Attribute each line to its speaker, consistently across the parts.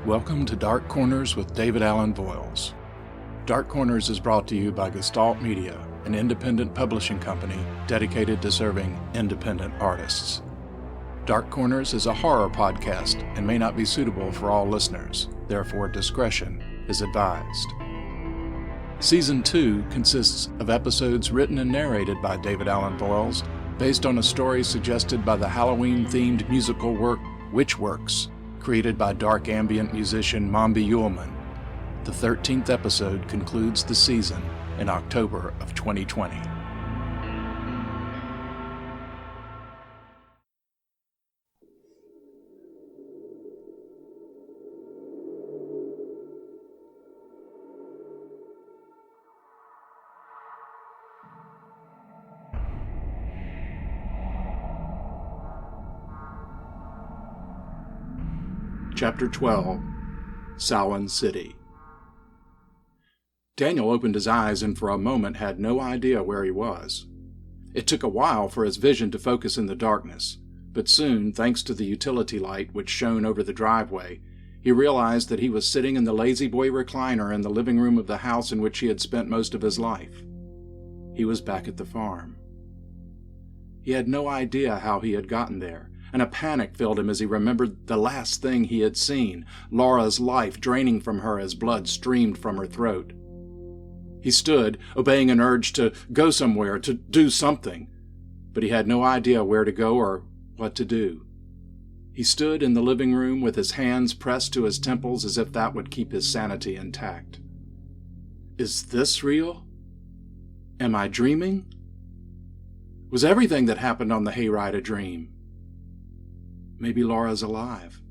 Speaker 1: Welcome to Dark Corners with David Allen Voyles. Dark Corners is brought to you by Gestalt Media, an independent publishing company dedicated to serving independent artists. Dark Corners is a horror podcast and may not be suitable for all listeners, therefore discretion is advised. Season 2 consists of episodes written and narrated by David Allen Voyles, based on a story suggested by the Halloween-themed musical work Witchworks, created by dark ambient musician Mombi Yuleman. The 13th episode concludes the season in October of 2020. Chapter 12, Samhain City. Daniel opened his eyes and for a moment had no idea where he was. It took a while for his vision to focus in the darkness, but soon, thanks to the utility light which shone over the driveway, he realized that he was sitting in the lazy-boy recliner in the living room of the house in which he had spent most of his life. He was back at the farm. He had no idea how he had gotten there, and a panic filled him as he remembered the last thing he had seen, Laura's life draining from her as blood streamed from her throat. He stood, obeying an urge to go somewhere, to do something, but he had no idea where to go or what to do. He stood in the living room with his hands pressed to his temples as if that would keep his sanity intact. Is this real? Am I dreaming? Was everything that happened on the hayride a dream? Maybe Laura's alive.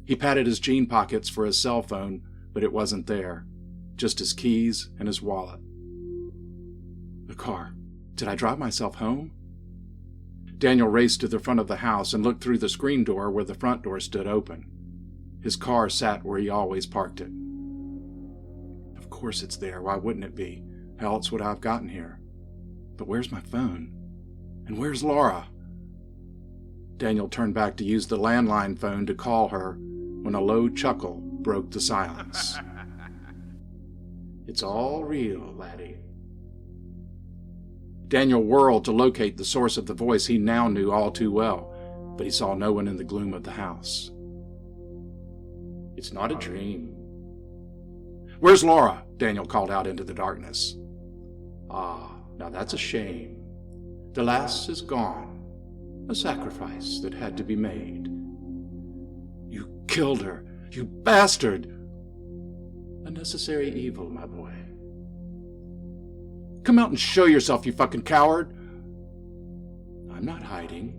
Speaker 1: He patted his jean pockets for his cell phone, but it wasn't there. Just his keys and his wallet. The car. Did I drive myself home? Daniel raced to the front of the house and looked through the screen door where the front door stood open. His car sat where he always parked it. Of course it's there. Why wouldn't it be? How else would I have gotten here? But where's my phone? And where's Laura? Daniel turned back to use the landline phone to call her when a low chuckle broke the silence. It's all real, laddie. Daniel whirled to locate the source of the voice he now knew all too well, but he saw no one in the gloom of the house. It's not a dream. Where's Laura? Daniel called out into the darkness. Ah, now that's a shame. The lass is gone. A sacrifice that had to be made. You killed her, you bastard! A necessary evil, my boy. Come out and show yourself, you fucking coward! I'm not hiding.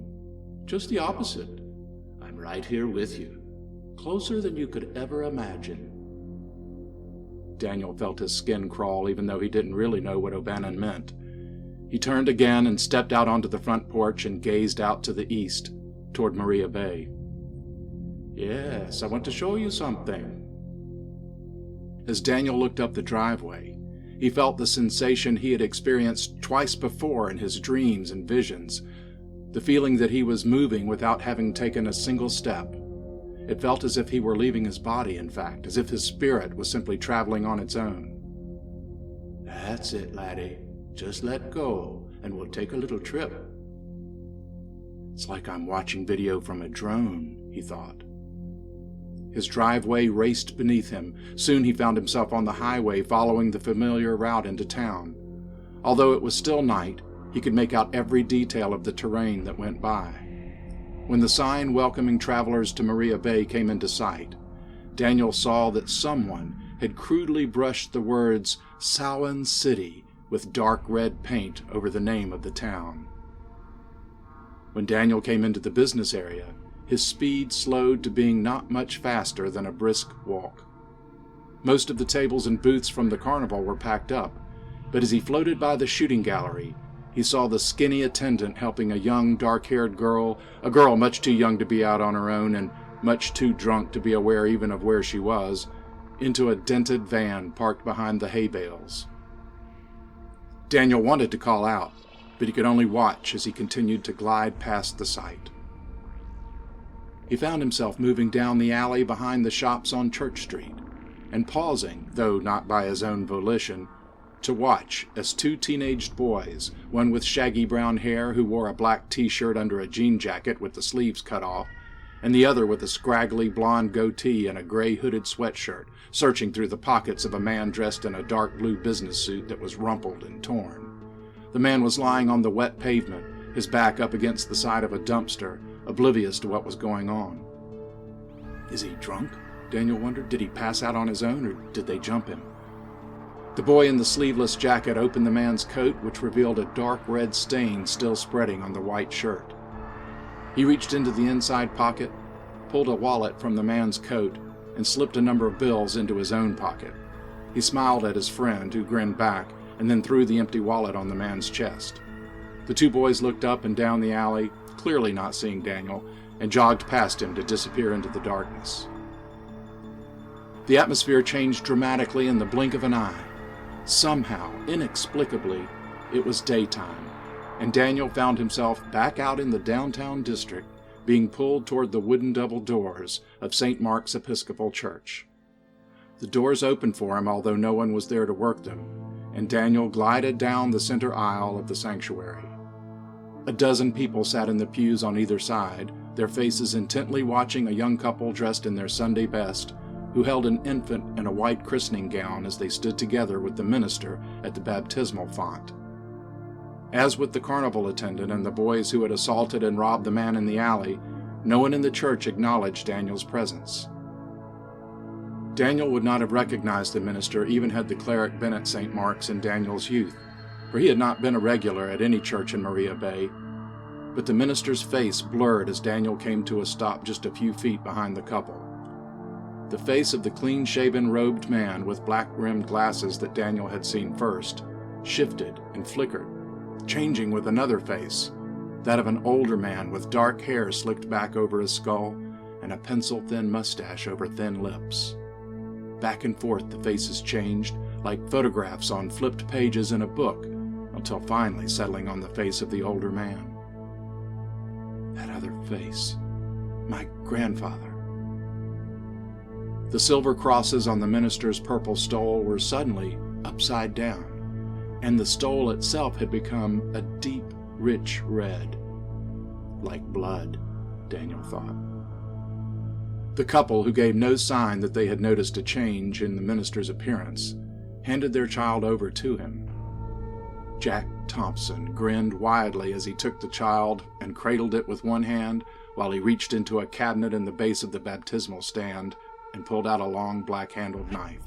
Speaker 1: Just the opposite. I'm right here with you. Closer than you could ever imagine. Daniel felt his skin crawl even though he didn't really know what O'Bannon meant. He turned again and stepped out onto the front porch and gazed out to the east, toward Maria Bay. Yes, I want to show you something. As Daniel looked up the driveway, he felt the sensation he had experienced twice before in his dreams and visions, the feeling that he was moving without having taken a single step. It felt as if he were leaving his body, in fact, as if his spirit was simply traveling on its own. That's it, laddie. Just let go, and we'll take a little trip. It's like I'm watching video from a drone, he thought. His driveway raced beneath him. Soon he found himself on the highway following the familiar route into town. Although it was still night, he could make out every detail of the terrain that went by. When the sign welcoming travelers to Maria Bay came into sight, Daniel saw that someone had crudely brushed the words Samhain City with dark red paint over the name of the town. When Daniel came into the business area, his speed slowed to being not much faster than a brisk walk. Most of the tables and booths from the carnival were packed up, but as he floated by the shooting gallery, he saw the skinny attendant helping a young, dark-haired girl, a girl much too young to be out on her own and much too drunk to be aware even of where she was, into a dented van parked behind the hay bales. Daniel wanted to call out, but he could only watch as he continued to glide past the sight. He found himself moving down the alley behind the shops on Church Street, and pausing, though not by his own volition, to watch as two teenaged boys, one with shaggy brown hair who wore a black t-shirt under a jean jacket with the sleeves cut off, and the other with a scraggly blonde goatee and a gray hooded sweatshirt, searching through the pockets of a man dressed in a dark blue business suit that was rumpled and torn. The man was lying on the wet pavement, his back up against the side of a dumpster, oblivious to what was going on. Is he drunk? Daniel wondered. Did he pass out on his own, or did they jump him? The boy in the sleeveless jacket opened the man's coat, which revealed a dark red stain still spreading on the white shirt. He reached into the inside pocket, pulled a wallet from the man's coat, and slipped a number of bills into his own pocket. He smiled at his friend, who grinned back, and then threw the empty wallet on the man's chest. The two boys looked up and down the alley, clearly not seeing Daniel, and jogged past him to disappear into the darkness. The atmosphere changed dramatically in the blink of an eye. Somehow, inexplicably, it was daytime, and Daniel found himself back out in the downtown district, being pulled toward the wooden double doors of St. Mark's Episcopal Church. The doors opened for him, although no one was there to work them, and Daniel glided down the center aisle of the sanctuary. A dozen people sat in the pews on either side, their faces intently watching a young couple dressed in their Sunday best, who held an infant in a white christening gown as they stood together with the minister at the baptismal font. As with the carnival attendant and the boys who had assaulted and robbed the man in the alley, no one in the church acknowledged Daniel's presence. Daniel would not have recognized the minister even had the cleric been at St. Mark's in Daniel's youth, for he had not been a regular at any church in Maria Bay, but the minister's face blurred as Daniel came to a stop just a few feet behind the couple. The face of the clean-shaven, robed man with black-rimmed glasses that Daniel had seen first shifted and flickered, changing with another face, that of an older man with dark hair slicked back over his skull and a pencil-thin mustache over thin lips. Back and forth the faces changed, like photographs on flipped pages in a book, until finally settling on the face of the older man. That other face. My grandfather. The silver crosses on the minister's purple stole were suddenly upside down, and the stole itself had become a deep, rich red. Like blood, Daniel thought. The couple, who gave no sign that they had noticed a change in the minister's appearance, handed their child over to him. Jack Thompson grinned widely as he took the child and cradled it with one hand while he reached into a cabinet in the base of the baptismal stand and pulled out a long black-handled knife.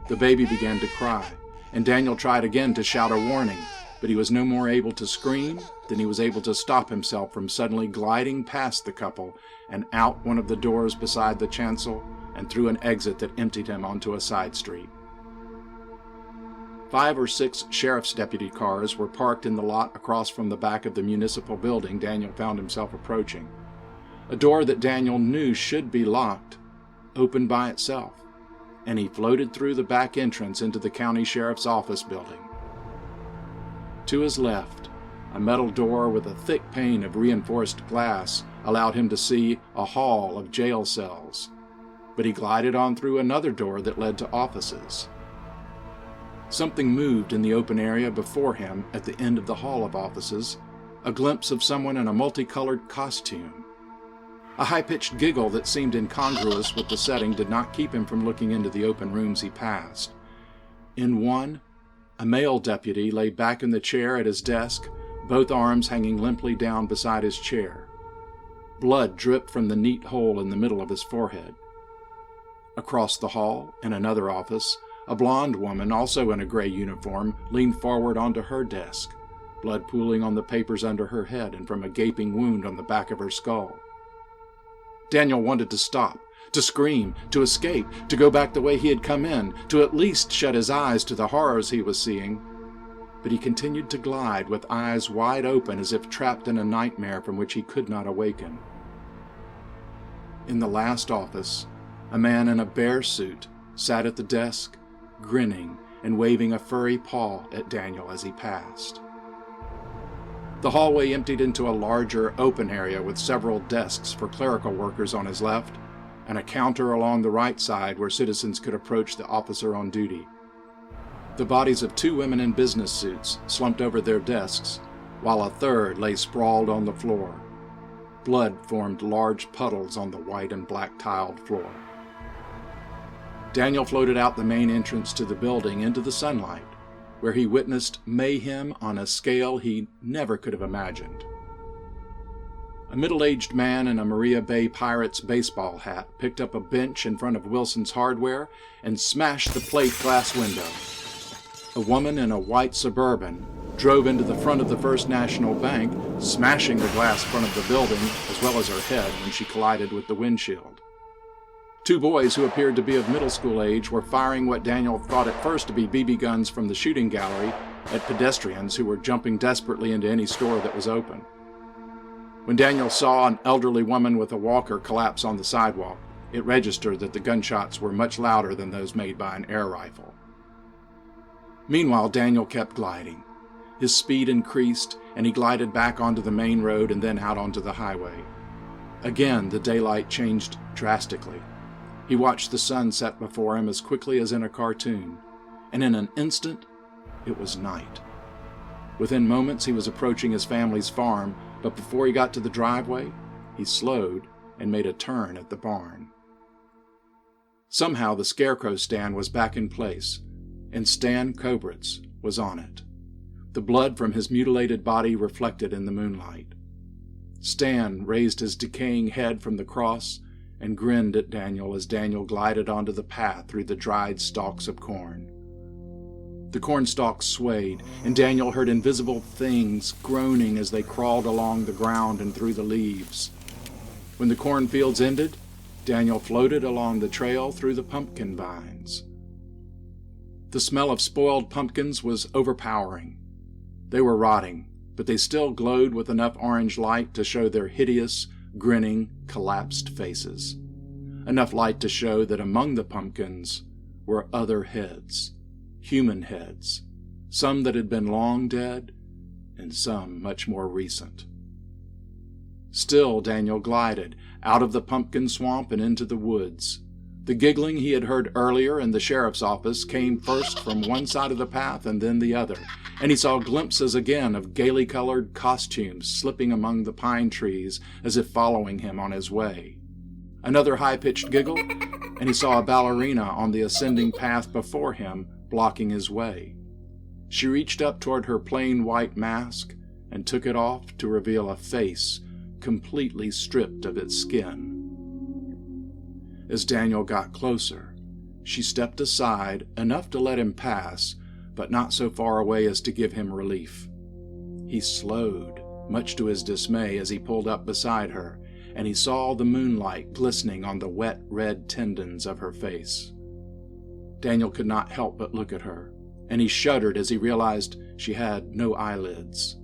Speaker 1: The baby began to cry, and Daniel tried again to shout a warning, but he was no more able to scream than he was able to stop himself from suddenly gliding past the couple and out one of the doors beside the chancel and through an exit that emptied him onto a side street. 5 or 6 sheriff's deputy cars were parked in the lot across from the back of the municipal building Daniel found himself approaching. A door that Daniel knew should be locked opened by itself, and he floated through the back entrance into the county sheriff's office building. To his left, a metal door with a thick pane of reinforced glass allowed him to see a hall of jail cells, but he glided on through another door that led to offices. Something moved in the open area before him at the end of the hall of offices, a glimpse of someone in a multicolored costume. A high-pitched giggle that seemed incongruous with the setting did not keep him from looking into the open rooms he passed. In one, a male deputy lay back in the chair at his desk, both arms hanging limply down beside his chair. Blood dripped from the neat hole in the middle of his forehead. Across the hall, in another office, a blonde woman, also in a gray uniform, leaned forward onto her desk, blood pooling on the papers under her head and from a gaping wound on the back of her skull. Daniel wanted to stop, to scream, to escape, to go back the way he had come in, to at least shut his eyes to the horrors he was seeing. But he continued to glide with eyes wide open as if trapped in a nightmare from which he could not awaken. In the last office, a man in a bear suit sat at the desk, grinning and waving a furry paw at Daniel as he passed. The hallway emptied into a larger, open area with several desks for clerical workers on his left, and a counter along the right side where citizens could approach the officer on duty. The bodies of 2 women in business suits slumped over their desks, while a third lay sprawled on the floor. Blood formed large puddles on the white and black tiled floor. Daniel floated out the main entrance to the building into the sunlight, where he witnessed mayhem on a scale he never could have imagined. A middle-aged man in a Maria Bay Pirates baseball hat picked up a bench in front of Wilson's Hardware and smashed the plate glass window. A woman in a white Suburban drove into the front of the First National Bank, smashing the glass front of the building as well as her head when she collided with the windshield. 2 boys who appeared to be of middle school age were firing what Daniel thought at first to be BB guns from the shooting gallery at pedestrians who were jumping desperately into any store that was open. When Daniel saw an elderly woman with a walker collapse on the sidewalk, it registered that the gunshots were much louder than those made by an air rifle. Meanwhile, Daniel kept gliding. His speed increased, and he glided back onto the main road and then out onto the highway. Again, the daylight changed drastically. He watched the sun set before him as quickly as in a cartoon, and in an instant, it was night. Within moments, he was approaching his family's farm, but before he got to the driveway, he slowed and made a turn at the barn. Somehow, the scarecrow stand was back in place, and Stan Kobritz was on it. The blood from his mutilated body reflected in the moonlight. Stan raised his decaying head from the cross and grinned at Daniel as Daniel glided onto the path through the dried stalks of corn. The corn stalks swayed, and Daniel heard invisible things groaning as they crawled along the ground and through the leaves. When the cornfields ended, Daniel floated along the trail through the pumpkin vines. The smell of spoiled pumpkins was overpowering. They were rotting, but they still glowed with enough orange light to show their hideous, grinning, collapsed faces. Enough light to show that among the pumpkins were other heads, human heads, some that had been long dead and some much more recent. Still Daniel glided out of the pumpkin swamp and into the woods. The giggling he had heard earlier in the sheriff's office came first from one side of the path and then the other, and he saw glimpses again of gaily colored costumes slipping among the pine trees as if following him on his way. Another high-pitched giggle, and he saw a ballerina on the ascending path before him, blocking his way. She reached up toward her plain white mask and took it off to reveal a face completely stripped of its skin. As Daniel got closer, she stepped aside enough to let him pass, but not so far away as to give him relief. He slowed, much to his dismay, as he pulled up beside her, and he saw the moonlight glistening on the wet red tendons of her face. Daniel could not help but look at her, and he shuddered as he realized she had no eyelids.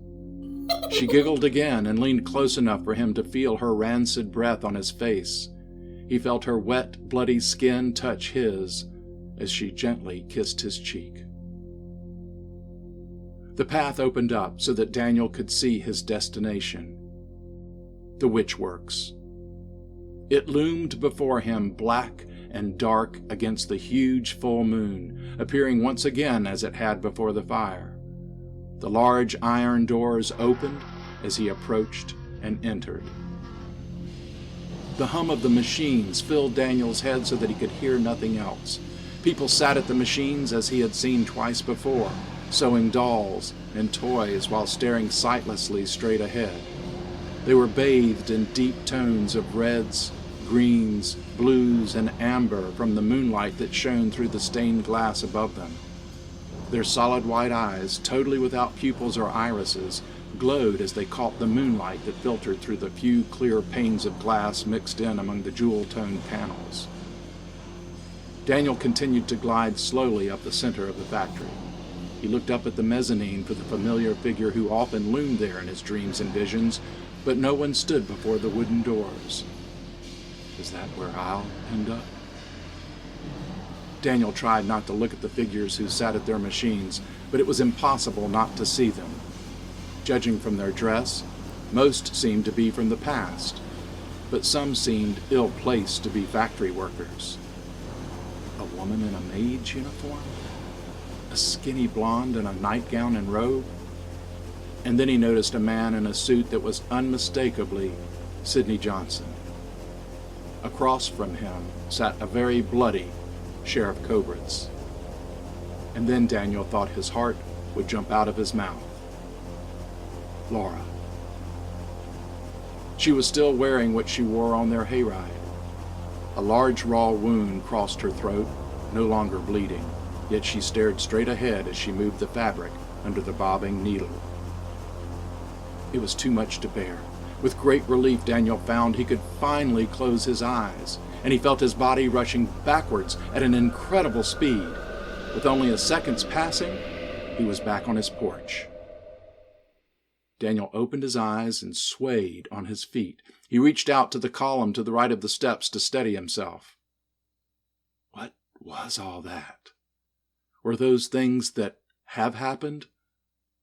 Speaker 1: She giggled again and leaned close enough for him to feel her rancid breath on his face. He felt her wet, bloody skin touch his as she gently kissed his cheek. The path opened up so that Daniel could see his destination, the Witchworks. It loomed before him black and dark against the huge full moon, appearing once again as it had before the fire. The large iron doors opened as he approached and entered. The hum of the machines filled Daniel's head so that he could hear nothing else. People sat at the machines as he had seen twice before, sewing dolls and toys while staring sightlessly straight ahead. They were bathed in deep tones of reds, greens, blues, and amber from the moonlight that shone through the stained glass above them. Their solid white eyes, totally without pupils or irises, glowed as they caught the moonlight that filtered through the few clear panes of glass mixed in among the jewel-toned panels. Daniel continued to glide slowly up the center of the factory. He looked up at the mezzanine for the familiar figure who often loomed there in his dreams and visions, but no one stood before the wooden doors. Is that where I'll end up? Daniel tried not to look at the figures who sat at their machines, but it was impossible not to see them. Judging from their dress, most seemed to be from the past, but some seemed ill-placed to be factory workers. A woman in a maid's uniform? A skinny blonde in a nightgown and robe? And then he noticed a man in a suit that was unmistakably Sidney Johnson. Across from him sat a very bloody Sheriff Cobritz. And then Daniel thought his heart would jump out of his mouth. Laura. She was still wearing what she wore on their hayride. A large raw wound crossed her throat, no longer bleeding, yet she stared straight ahead as she moved the fabric under the bobbing needle. It was too much to bear. With great relief, Daniel found he could finally close his eyes, and he felt his body rushing backwards at an incredible speed. With only a second's passing, he was back on his porch. Daniel opened his eyes and swayed on his feet. He reached out to the column to the right of the steps to steady himself. What was all that? Were those things that have happened,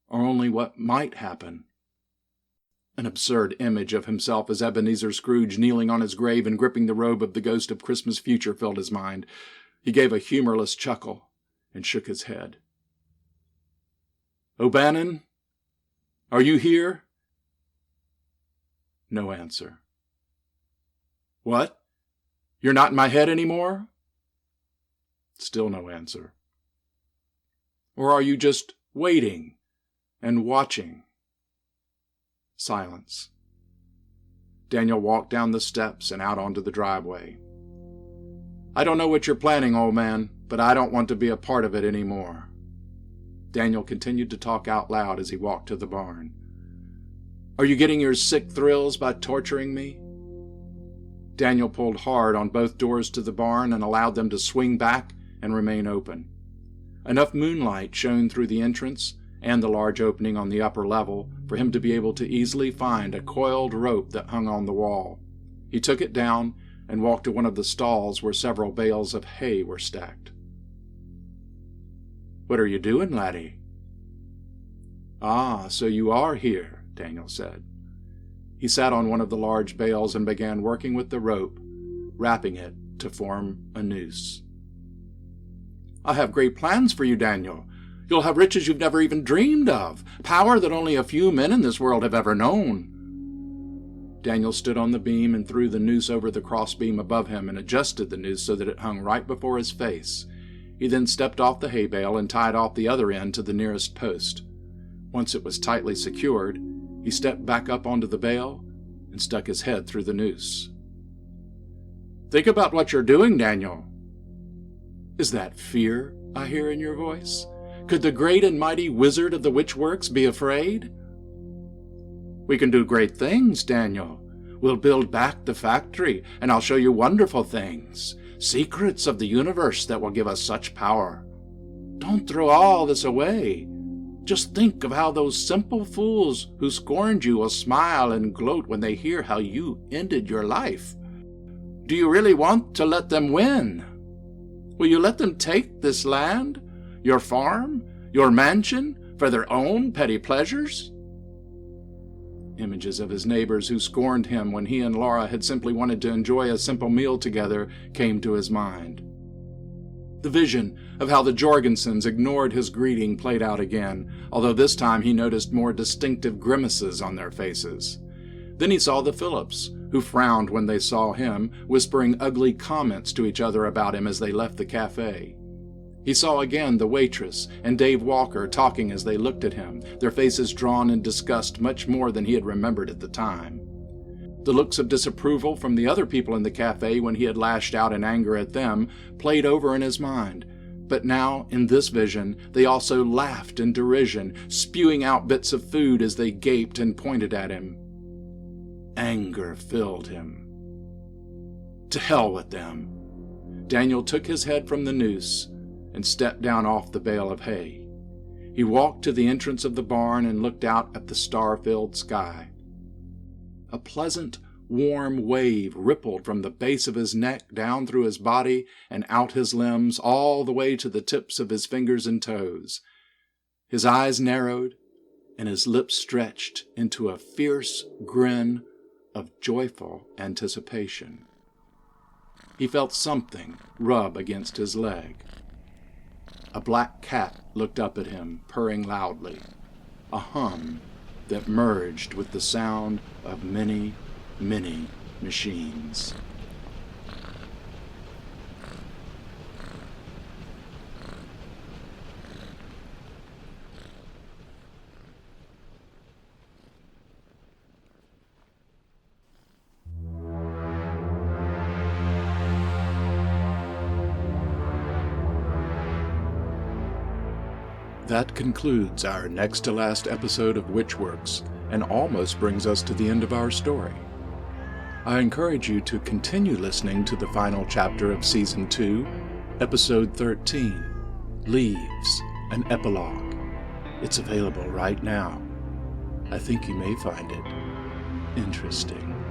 Speaker 1: or only what might happen? An absurd image of himself as Ebenezer Scrooge kneeling on his grave and gripping the robe of the ghost of Christmas future filled his mind. He gave a humorless chuckle and shook his head. "O'Bannon, are you here?" No answer. "What? You're not in my head anymore?" Still no answer. "Or are you just waiting and watching?" Silence. Daniel walked down the steps and out onto the driveway. "I don't know what you're planning, old man, but I don't want to be a part of it anymore." Daniel continued to talk out loud as he walked to the barn. "Are you getting your sick thrills by torturing me?" Daniel pulled hard on both doors to the barn and allowed them to swing back and remain open. Enough moonlight shone through the entrance and the large opening on the upper level for him to be able to easily find a coiled rope that hung on the wall. He took it down and walked to one of the stalls where several bales of hay were stacked. "What are you doing, laddie?" "Ah, so you are here," Daniel said. He sat on one of the large bales and began working with the rope, wrapping it to form a noose. "I have great plans for you, Daniel. You'll have riches you've never even dreamed of, power that only a few men in this world have ever known." Daniel stood on the beam and threw the noose over the crossbeam above him and adjusted the noose so that it hung right before his face. He then stepped off the hay bale and tied off the other end to the nearest post. Once it was tightly secured, he stepped back up onto the bale and stuck his head through the noose. "Think about what you're doing, Daniel." "Is that fear I hear in your voice? Could the great and mighty wizard of the witchworks be afraid?" "We can do great things, Daniel. We'll build back the factory, and I'll show you wonderful things, secrets of the universe that will give us such power. Don't throw all this away. Just think of how those simple fools who scorned you will smile and gloat when they hear how you ended your life. Do you really want to let them win? Will you let them take this land, your farm, your mansion, for their own petty pleasures?" Images of his neighbors who scorned him when he and Laura had simply wanted to enjoy a simple meal together came to his mind. The vision of how the Jorgensens ignored his greeting played out again, although this time he noticed more distinctive grimaces on their faces. Then he saw the Phillips, who frowned when they saw him, whispering ugly comments to each other about him as they left the cafe. He saw again the waitress and Dave Walker talking as they looked at him, their faces drawn in disgust much more than he had remembered at the time. The looks of disapproval from the other people in the cafe when he had lashed out in anger at them played over in his mind, but now, in this vision, they also laughed in derision, spewing out bits of food as they gaped and pointed at him. Anger filled him. To hell with them. Daniel took his head from the noose and stepped down off the bale of hay. He walked to the entrance of the barn and looked out at the star-filled sky. A pleasant, warm wave rippled from the base of his neck down through his body and out his limbs all the way to the tips of his fingers and toes. His eyes narrowed, and his lips stretched into a fierce grin of joyful anticipation. He felt something rub against his leg. A black cat looked up at him, purring loudly, a hum that merged with the sound of many, many machines. That concludes our next to last episode of Witchworks, and almost brings us to the end of our story. I encourage you to continue listening to the final chapter of Season 2, Episode 13, Leaves, an Epilogue. It's available right now. I think you may find it interesting.